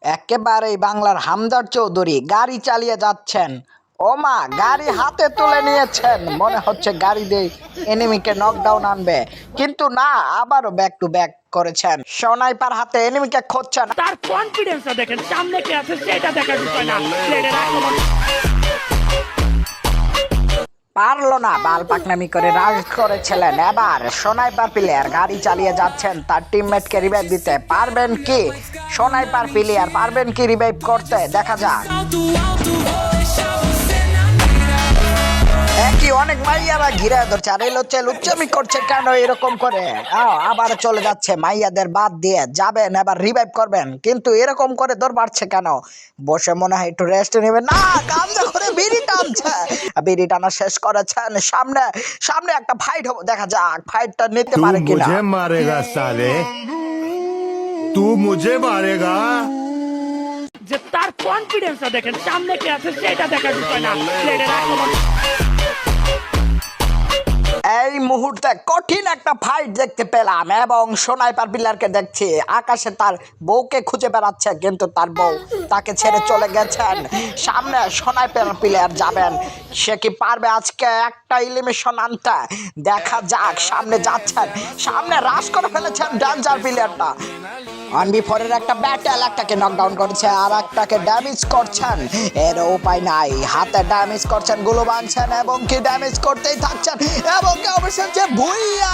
একেবারেই বাংলার হামদার চৌধুরী গাড়ি চালিয়ে যাচ্ছেন। ওমা, গাড়ি হাতে তুলে নিয়েছেন, মনে হচ্ছে গাড়ি দিয়ে এনিমিকে নকডাউন আনবে, কিন্তু না, আবারও ব্যাক টু ব্যাক করেছেন। স্নাইপার হাতে এনিমিকে খুঁজছেন। তার কনফিডেন্সটা দেখেন, সামনে কে আছে সেটা দেখার বিষয় না। পারলো না, বাল পাকনামি করে রাজ করেছিলেন। এবার স্নাইপার প্লেয়ার গাড়ি চালিয়ে যাচ্ছেন তার টিমমেটকে রিভাইভ দিতে। পারবেন কি স্নাইপার প্লেয়ার, পারবেন কি রিভাইভ করতে? দেখা যাক। একই অনেক মাইয়ারা ঘিরে ধরছে, আর এই লোচ্ছে লুচ্চামি করছে কেন এরকম করে? আবার চলে যাচ্ছে, মাইয়াদের বাদ দিয়ে যাবেন, এবার রিভাইভ করবেন, কিন্তু এরকম করে দৌড় বাড়ছে কেন? বসে মনে হয় একটু রেস্ট নেবে না, গামজা করে বিড়ি টানছে। বিড়ি টানা শেষ করেছেন, সামনে সামনে একটা ফাইট হবে, দেখা যাক ফাইটটা নিতে পারে কিনা। मुझे मारेगा साले, तू मुझे मारेगा। যে তার কনফিডেন্সটা দেখেন, সামনে কে আছে সেটা দেখার বিষয় না। এই মুহূর্তে কঠিন একটা ফাইট দেখতে পেলাম, এবং স্নাইপার প্লেয়ারকে দেখছি আকাশে তার বউকে খুঁজে বেড়াচ্ছে, কিন্তু তার বউ তাকে ছেড়ে চলে গেছেন। সামনে স্নাইপার প্লেয়ার যাবেন, সে কি পারবে আজকে একটা এলিমিনেশন আনতে? দেখা যাক, সামনে যাচ্ছেন, সামনে রাশ করে ফেলেছেন ডেঞ্জার প্লেয়ারটা। 1v4 এর একটা ব্যাটেল, একটাকে নকডাউন করেছে আর একটাকে ড্যামেজ করছেন। এর উপায় নাই, হাতে ড্যামেজ করছেন, গুলো বাঁধছেন এবং কি ড্যামেজ করতেই থাকছেন, এবং কি অবশ্যই যে ভুইয়া।